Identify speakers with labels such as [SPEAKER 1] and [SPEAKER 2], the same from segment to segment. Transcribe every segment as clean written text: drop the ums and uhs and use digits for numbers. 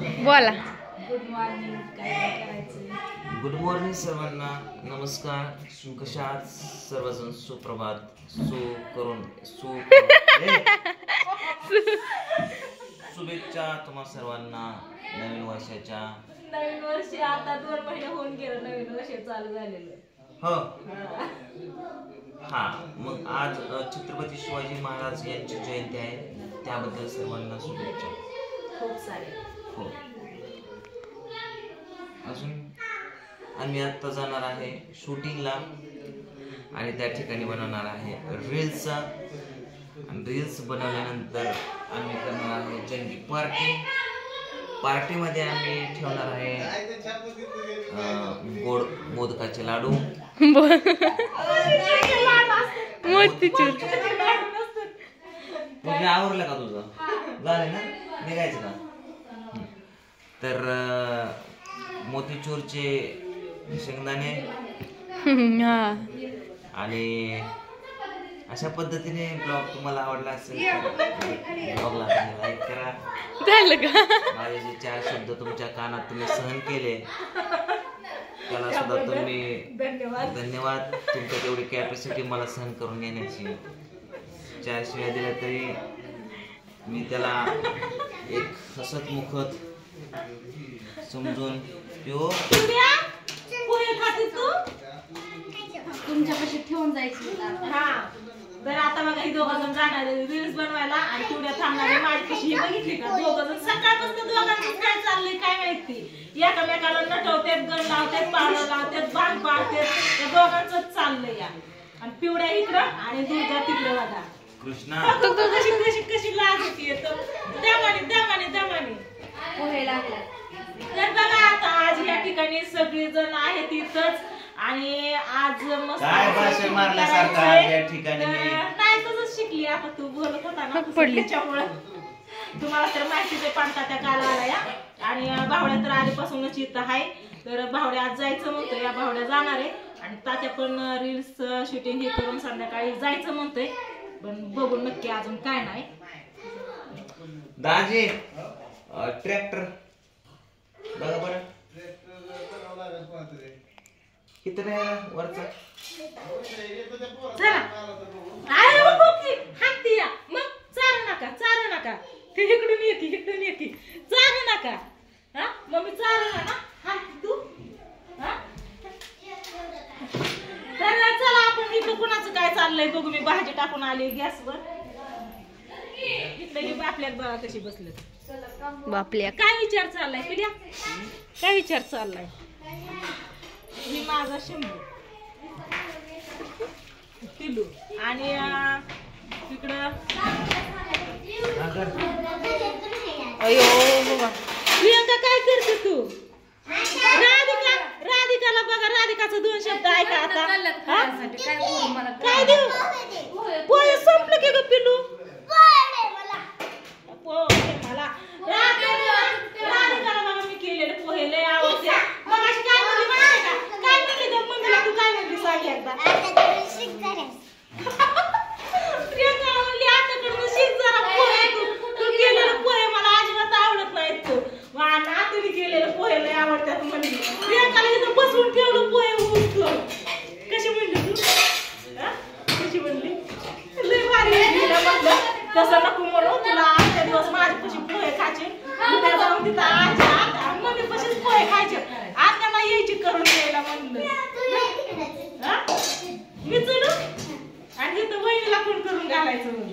[SPEAKER 1] बोला.
[SPEAKER 2] Good morning. काय करायचं?
[SPEAKER 3] गुड मॉर्निंग सर्वांना. नमस्कार. कशा आहात सर्वजण? सुप्रभात. शुभेच्छा तुम्हा सर्वांना नवीन वर्षाच्या.
[SPEAKER 2] नवीन वर्ष आता 2 महिने होऊन गेलं नवीन वर्ष चालू झालेलं.
[SPEAKER 3] हो. हा मग आज छत्रपती शिवाजी महाराज यांची जयंती आहे, त्याबद्दल सर्वांना शुभेच्छा.
[SPEAKER 2] खूप सारे.
[SPEAKER 3] हो. अजून आम्ही आता जाणार आहे शूटिंगला आणि त्या ठिकाणी बनवणार आहे रील्सचा. रील्स बनवल्यानंतर आम्ही करणार आहे जंगी पार्टीमध्ये आम्ही ठेवणार आहे गोड मोदकाचे लाडू,
[SPEAKER 1] मोतीचूर.
[SPEAKER 3] तुझे आवरलं का? तुझं झालं ना? निघायचं का? तर मोतीचूरचे शेंगदाणे आणि अशा पद्धतीने ब्लॉग तुम्हाला आवडला असेल तर ब्लॉगला लाईक करा.
[SPEAKER 1] झालं का?
[SPEAKER 3] माझे जे 4 शब्द तुमच्या कानात तुम्ही सहन केले त्याला सुद्धा तुम्ही धन्यवाद. तुमच्या तेवढी कॅपॅसिटी मला सहन करून घेण्याची. 4 शिव्या दिल्या तरी मी त्याला एक हसत मुखत समजून
[SPEAKER 2] तुमच्यापाशी ठेवून जायची. हा तर आता बघा ही दोघं जण जाणार रील्स बनवायला आणि तेवढ्या थांबणारे माझ्यापाशी ही बघितली का? दोघं जण सकाळपासून दोघांचं काय चाललंय काय माहिती. एकामेकाला नटवतात, गण लावतात, पावडं लावतात, भांग पाडतात. त्या दोघांचं चाललंय या. आणि पिवड्या इकडं आणि दुर्गा तिकडं बघा.
[SPEAKER 3] कृष्णा
[SPEAKER 2] कशी लाज होती दमाने पोहे लागला. तर बघा आता आज या ठिकाणी सगळी जण आहेत इथंच आणि आज मस्त
[SPEAKER 3] भाषण मारल्यासारखं आज या ठिकाणी
[SPEAKER 2] नाही तसंच शिकली. आता तू बोलत होता ना त्याच्यामुळे तुम्हाला तर माहितीच आहे. पांढरा त्या काल आला या आणि भावड्या तर आधीपासूनच इथं आहे. तर भावड्या आज जायचं म्हणतोय, या भावड्या जाणार आहे आणि तात्या पण रील्स शूटिंग हे करून संध्याकाळी जायचं म्हणतोय. पण बघू नक्की अजून काय नाही.
[SPEAKER 3] दाजी ट्रॅक्टर बघा बरं किती वरचा
[SPEAKER 2] हाती या मग चारू नका ते इकडून येते चारू नका. हा मम्मी चारू ना हात तू. चला आपण इकडं कुणाचं काय चाललंय बघू. मी भाजी टाकून आली गॅसवर. इकडे आपल्यात बघा कशी बसले
[SPEAKER 1] बापल्या.
[SPEAKER 2] काय विचार चाललाय पिढ्या? काय विचार चाललाय? मी माझा 100 किलो आणि तिकडं
[SPEAKER 1] अयो बाबा.
[SPEAKER 2] प्रियंका काय करते तू? राधिकाला बघा. राधिकाचं 2 शब्द ऐका आता. काय देऊ? पोहे संपलं की ग पिलू? मला राधिकाला बघा मी केलेले पोहे लय आवडते. मग अशी काय म्हणली माहिती का? काय म्हणली ग मम्मीला? तू काय म्हणली सांग एकदा. प्रियंका म्हणली आताकडून शिक जरा पोहे. तू केलेले पोहे मला अजिबात आवडत नाहीत. तू नातूने केलेले पोहे लय आवडतात म्हणली. प्रियंकाला इथं बसवून ठेवलं पोहे उचलून. कशी म्हणली तू? कशी म्हणली? लय भारी म्हटलं तसं नको म्हणू. तुला 8 दिवस माझ्यापाशी पोहे खायचे. उद्या जाऊन तिथं आजा मम्मीपाशीच पोहे खायचे. आता नाही यायची करून द्यायला म्हणलं. मी चलू आणि इथं वहिनीला कोण करून घालायचं म्हणून.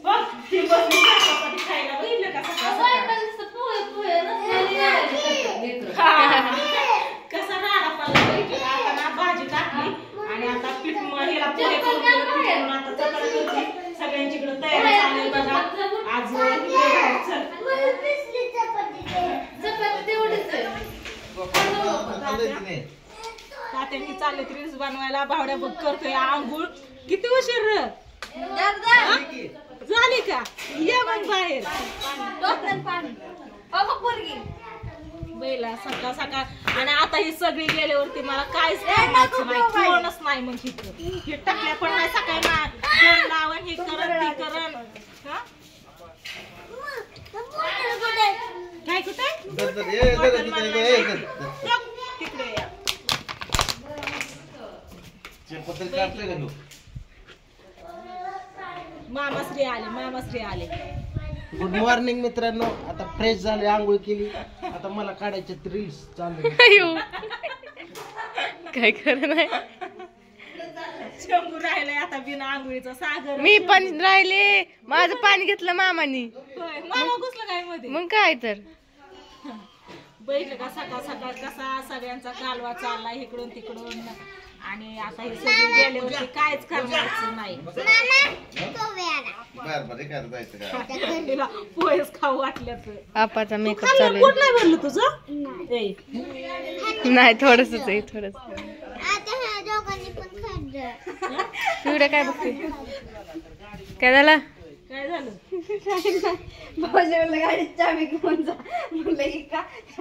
[SPEAKER 2] बघ ती बसली चपाती खायला. बघितलं का सकाळ कसा राडा पडला बघितलं. आता ना भाजी टाकली आणि आता पीठ हिला पोहे करून आता चपाती करते. सगळ्यांच्याकडे तयारी चालू आहे बघा. आज तात्यांनी चालले रील्स बनवायला. भावड्या बघ करतोय आंघोळ. किती उशीर झाली का? ये मग बाहेर बैला सकाळ सकाळ. आणि आता ही सगळी गेल्यावरती मला काहीच कामाचं नाही. कोणच नाही मग इथं. हे टाकल्या पण नाही सकाळी लावण हे करण ती करण. तिकडे या. मामाश्री आले.
[SPEAKER 4] गुड मॉर्निंग मित्रांनो. आता फ्रेश झाले, आंघोळ केली. आता मला काढायचे रील्स चालू.
[SPEAKER 1] अयो काय खरं नाही.
[SPEAKER 2] शंभू राहिलाय आता बिना आंघोळीचा. सागर
[SPEAKER 1] मी पण राहिले. माझं पाणी घेतलं मामानी.
[SPEAKER 2] होय, मामा घुसलं काय मध्ये.
[SPEAKER 1] मग काय तर
[SPEAKER 2] बैठलं का सकाळ सकाळ कसा सगळ्यांचा कालवा चाललाय इकडून तिकडून. आणि आता हे सगळे गेल्यावरती कायच करणारच नाही. तिला पोहेच खाऊ वाटल्या तर.
[SPEAKER 1] आपाचा मेकअप चालू
[SPEAKER 2] पोट नाही भरलं तुझं. ए,
[SPEAKER 1] नाही थोडस आहे थोडस. पिवड्या काय बघते. काय झालं.
[SPEAKER 2] काय झालं.
[SPEAKER 5] गाडीत चावी घेऊन जा म्हणलं का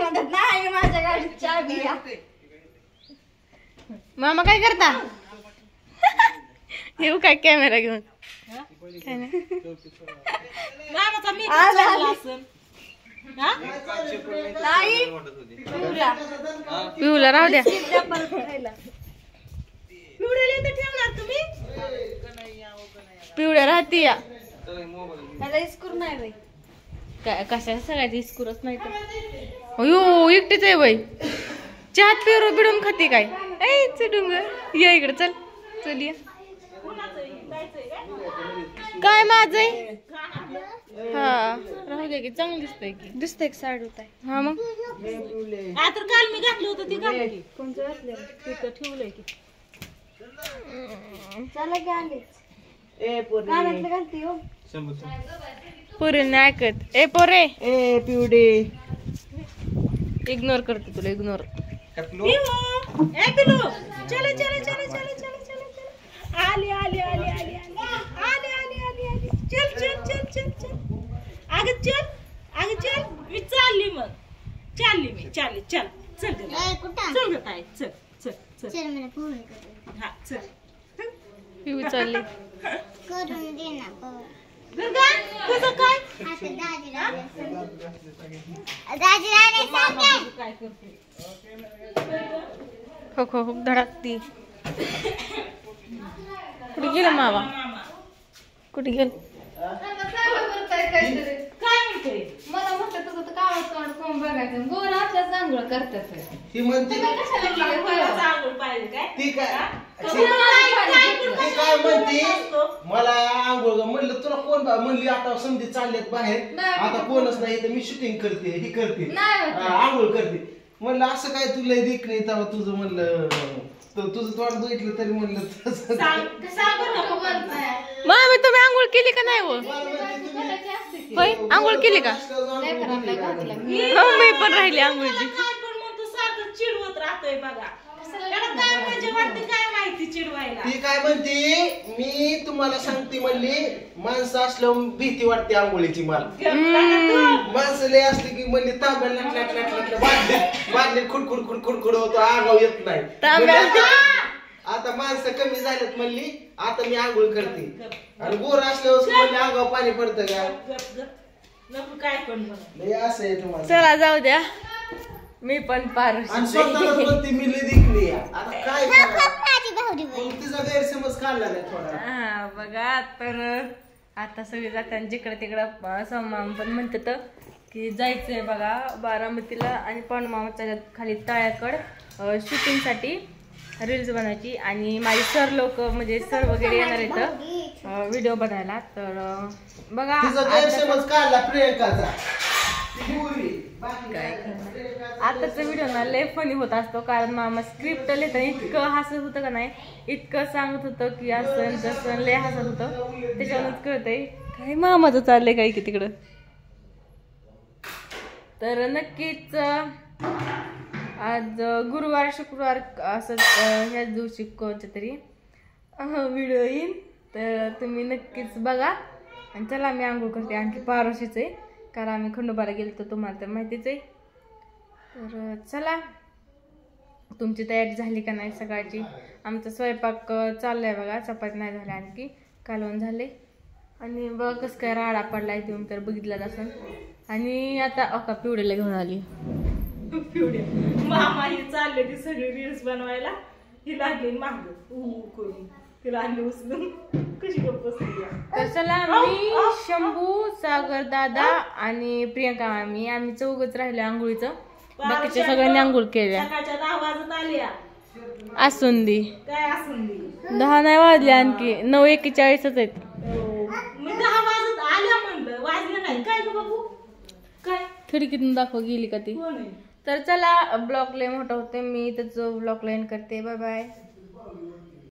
[SPEAKER 5] नाही माझ्या गाडीत चावी.
[SPEAKER 1] मामा काय करता. येऊ काय कॅमेरा घेऊन. काय नाही.
[SPEAKER 2] मामाचा मेकअप चालला असेल. हा?
[SPEAKER 1] पिऊला राहू द्या.
[SPEAKER 2] पिवड्याला इथं ठेवणार तुम्ही.
[SPEAKER 1] पिवड्या राहते या.
[SPEAKER 5] त्याला इस्कूर नाही बाई.
[SPEAKER 1] काय कशाला सगळ्यात इस्कुरच नाही तर. अयो एकटीच आहे बाई. चहात पेरू बिडून खाते काय. ऐ चिडून ये इकडे. चल चल ये. काय माझं आहे. हा राहू दे की. चांगलं दिसतंय की.
[SPEAKER 5] दिसतंय एक साड होत आहे.
[SPEAKER 1] हा मग
[SPEAKER 2] तर काल मी घातलं होतं ते घातलं की.
[SPEAKER 5] कोणतं घातलं
[SPEAKER 2] तिथं ठेवलंय की.
[SPEAKER 5] चला की आलीच. कानातलं घालते हो.
[SPEAKER 1] पोरी नाही ऐकत. ए पोरे
[SPEAKER 4] ए पिवडे
[SPEAKER 1] इग्नोर करते तुला. इग्नोर.
[SPEAKER 2] पिऊ, ए पिलू, चले चले चले चले चले चले चले. आली आली आली आली आली आली आली आली आली. चल चल चल चल चल. अगं चल मी चालली मग. चालली चल चल ग. चल ग ताई चल चल चल. हा चल.
[SPEAKER 1] पिऊ चालली.
[SPEAKER 2] दुर्गा तुझं काय. मामा तुझं काय करते.
[SPEAKER 1] हो हो हो धडकती. कुठे गेला मावा. कुठे गेल.
[SPEAKER 2] काय म्हणते.
[SPEAKER 5] मला म्हटलं तुझं तर कामात तोंड कोण बघायचं. गोर आपल्याच आंघोळ करतात.
[SPEAKER 4] ती म्हणते
[SPEAKER 2] चांगलं पाहिजे काय.
[SPEAKER 4] ती काय
[SPEAKER 2] काय
[SPEAKER 4] ती काय म्हणते मला आंघोळ म्हणलं तुला कोण म्हणली. आता समधी चालल्यात बाहेर. आता कोणच नाही तर मी शूटिंग करते ही करते आंघोळ करते. म्हणलं असं काय तुला देख नाही तेव्हा तुझं म्हणलं तुझं तोंड बघितलं तरी म्हणलं
[SPEAKER 1] मामी तुम्ही आंघोळ केली का नाही. हो होय आंघोळ केली का. मी पण राहिली आंघोळची.
[SPEAKER 2] काय पण म्हणतो सारखं चिडवत राहतोय बघा. त्याला काय पाहिजे वाटते काय माहिती चिडवायला.
[SPEAKER 4] ती काय म्हणते मी तुम्हाला सांगते म्हणली माणसं असल्यावर भीती वाटते आंघोळीची मला. माणसं लय असली की म्हणली तांब्या बादली खुडखुड होतो आगाव येत नाही. आता माणसं कमी झाल्यात म्हणली आता मी आंघोळ करते. आणि गोर असल्यावर म्हणली आगाव पाणी पडतं का.
[SPEAKER 2] नको काय पण
[SPEAKER 4] लय असं आहे तुम्हाला.
[SPEAKER 1] चला जाऊ द्या. मी पण पार.
[SPEAKER 4] आणि स्वतःला म्हणते मी लय दिखली. आता काय तिचा गैरसमज काढला नाही थोडा.
[SPEAKER 1] हा बघा तर आता सगळे जातात जिकडे तिकडं. मामा पण म्हणतात की जायचंय बघा बारामतीला. आणि पांडुमामाच्या खाली तळ्याकड शूटिंगसाठी रील्स बनवायची. आणि माझे सर लोक म्हणजे सर वगैरे येणार इथं व्हिडिओ बनायला. तर बघा
[SPEAKER 4] तिचा गैरसमज काढला प्रियंकाचा.
[SPEAKER 1] काय आताचा व्हिडिओ ना लय फनी होत असतो. कारण मामा स्क्रिप्ट लिहिताना इतकं हसत होतं का नाही. इतकं सांगत होतं की असं तसं लय हसत होतं. त्याच्यावरच कळतंय काय मामाचं चाललंय काय की तिकडं. तर नक्कीच आज गुरुवार शुक्रवार असं ह्याच दिवशी कोणत्या तरी व्हिडिओ येईल. तर तुम्ही नक्कीच बघा. आणि चला मी आंघोळ करते. आणखी पारोशीच आहे कारण आम्ही खंडोबाला गेलो तर तुम्हाला तर माहितीच आहे. तर चला तुमची तयारी झाली का नाही सकाळची. आमचा स्वयंपाक चाललाय बघा. चपाती नाही झाल्या आणखी कालवण झाले. आणि बघ कसं काय राडा पडलाय तुम्ही तर बघितलाच असेल. आणि आता अका पिवड्याला घेऊन आली.
[SPEAKER 2] पिवड्या मामा ही चालले ती सगळी रील्स बनवायला. ही लागली माग करून तिला आणली उचलून. कशी गप्प बसली.
[SPEAKER 1] तर चला मी शंभू, सागर दादा आणि प्रियंका आम्ही चौघच राहिले आंघोळीचं. बाकीच्या सगळ्यांनी आंघोळ केल्या.
[SPEAKER 2] सकाळच्या 10 वाजत आल्या.
[SPEAKER 1] आसुंदी
[SPEAKER 2] काय असून दे
[SPEAKER 1] 10 नाही वाजले, आणखी 9:41 आहेत.
[SPEAKER 2] मी 10 वाजत आल्या म्हणलं, वाजलं नाही. काय ग बाबू काय
[SPEAKER 1] खिडकीतून दाखव गेली का ती.
[SPEAKER 2] कोण आहे?
[SPEAKER 1] तर चला ब्लॉग लय मोठा होते. मी त्याचं ब्लॉग लाईन करते. Bye bye.